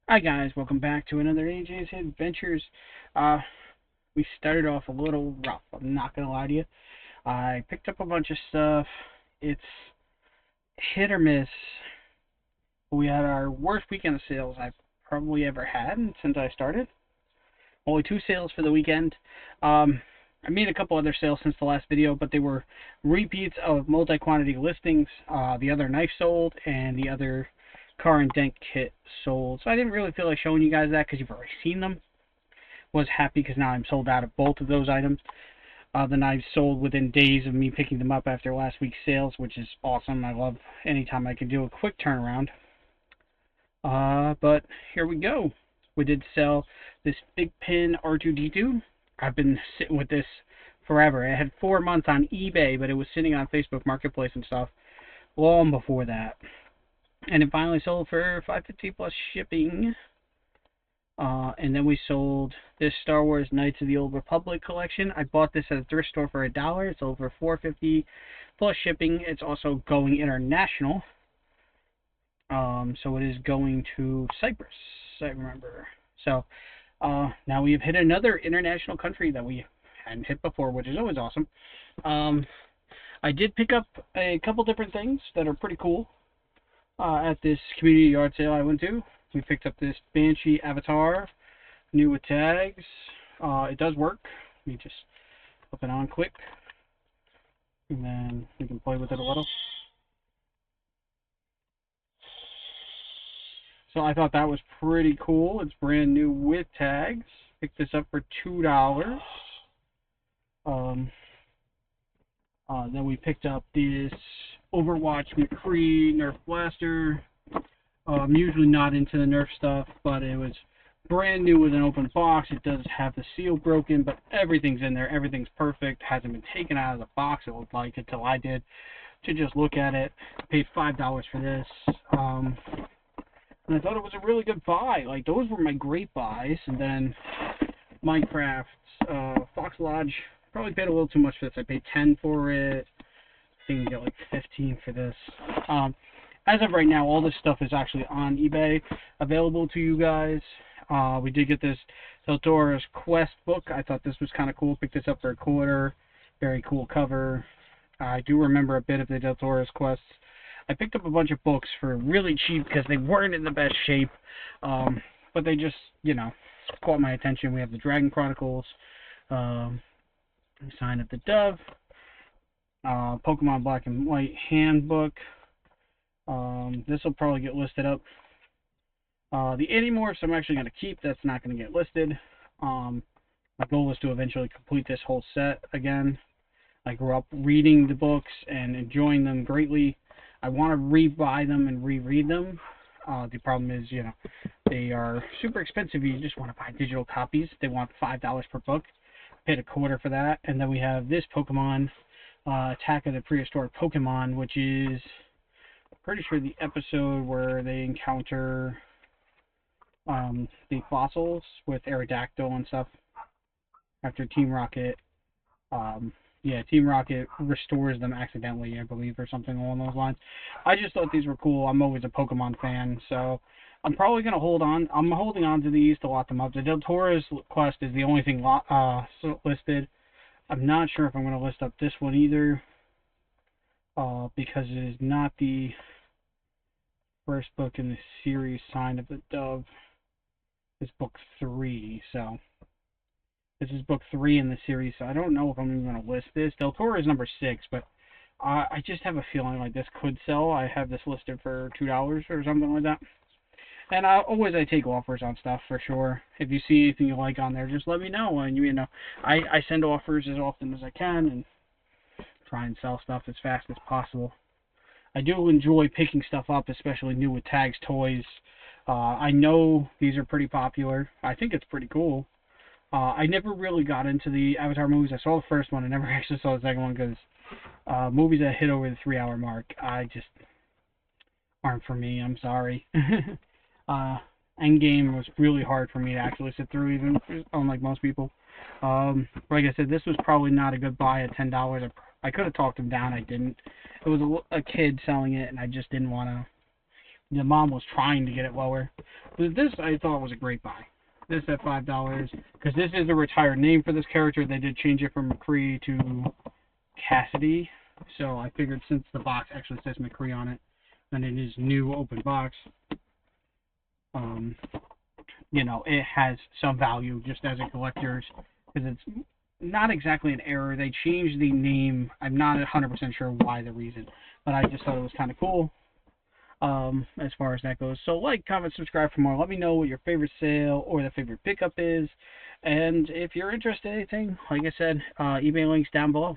Hi guys, welcome back to another AJ's Adventures. Uh, we started off a little rough, I'm not gonna lie to you. I picked up a bunch of stuff. It's hit or miss. We had our worst weekend of sales I've probably ever had since I started. Only two sales for the weekend. I made a couple other sales since the last video, but they were repeats of multi-quantity listings. The other knife sold, and the other car and dent kit sold. So I didn't really feel like showing you guys that because you've already seen them. Was happy because now I'm sold out of both of those items. The knives sold within days of me picking them up after last week's sales, which is awesome. I love anytime I can do a quick turnaround. But here we go. We did sell this Big Pin R2D2. I've been sitting with this forever. It had 4 months on eBay, but it was sitting on Facebook Marketplace and stuff long before that. And it finally sold for $5.50 plus shipping. And then we sold this Star Wars Knights of the Old Republic collection. I bought this at a thrift store for $1. It's over $4.50 plus shipping. It's also going international. So it is going to Cyprus, I remember. So now we've hit another international country that we hadn't hit before, which is always awesome. I did pick up a couple different things that are pretty cool at this community yard sale I went to. We picked up this Banshee Avatar, new with tags. It does work. Let me just flip it on quick, and then we can play with it a little. So I thought that was pretty cool. It's brand new with tags. Picked this up for $2. Then we picked up this Overwatch McCree Nerf Blaster. I'm usually not into the Nerf stuff, but it was brand new with an open box. It does have the seal broken, but everything's in there. Everything's perfect. Hasn't been taken out of the box, it looked like, until I did to just look at it. I paid $5 for this. And I thought it was a really good buy. Like, those were my great buys. And then Minecraft, Fox Lodge, probably paid a little too much for this. I paid $10 for it. I think you get like $15 for this. As of right now, all this stuff is actually on eBay, available to you guys. We did get this Del Toro's Quest book. I thought this was kind of cool. Picked this up for $1. Very cool cover. I do remember a bit of the Del Toro's Quests. I picked up a bunch of books for really cheap because they weren't in the best shape, but they just, caught my attention. We have the Dragon Chronicles, Sign of the Dove, Pokemon Black and White Handbook. This will probably get listed up. The Animorphs I'm actually going to keep. That's not going to get listed. My goal is to eventually complete this whole set again. I grew up reading the books and enjoying them greatly. I want to re-buy them and reread them. The problem is, they are super expensive. You just want to buy digital copies. They want $5 per book. I paid $1 for that. And then we have this Pokemon, Attack of the Prehistoric Pokemon, which is, I'm pretty sure, the episode where they encounter the fossils with Aerodactyl and stuff after Team Rocket. Team Rocket restores them accidentally, I believe, or something along those lines. I just thought these were cool. I'm always a Pokemon fan, so I'm probably going to hold on. I'm holding on to these to lock them up. The Del Toro's Quest is the only thing listed. I'm not sure if I'm going to list up this one either, because it is not the first book in the series, Sign of the Dove. It's book 3, so this is book 3 in the series, so I don't know if I'm even going to list this. Del Toro is number 6, but I just have a feeling like this could sell. I have this listed for $2 or something like that. And I take offers on stuff for sure. If you see anything you like on there, just let me know. And I send offers as often as I can and try and sell stuff as fast as possible. I do enjoy picking stuff up, especially new with tags, toys. I know these are pretty popular. I think it's pretty cool. I never really got into the Avatar movies. I saw the first one. I never actually saw the second one because movies that hit over the 3-hour mark, I just aren't for me. I'm sorry. Endgame was really hard for me to actually sit through, even unlike most people. Like I said, this was probably not a good buy at $10. I could have talked him down. I didn't. It was a kid selling it, and I just didn't want to The mom was trying to get it lower. But this I thought was a great buy. This at $5, because this is a retired name for this character. They did change it from McCree to Cassidy. So I figured since the box actually says McCree on it, and it is new open box, you know, it has some value just as a collector's, because it's not exactly an error. They changed the name. I'm not 100% sure why the reason, but I just thought it was kind of cool as far as that goes. So like, comment, subscribe for more. Let me know what your favorite sale or the favorite pickup is. And if you're interested in anything, like I said, eBay links down below.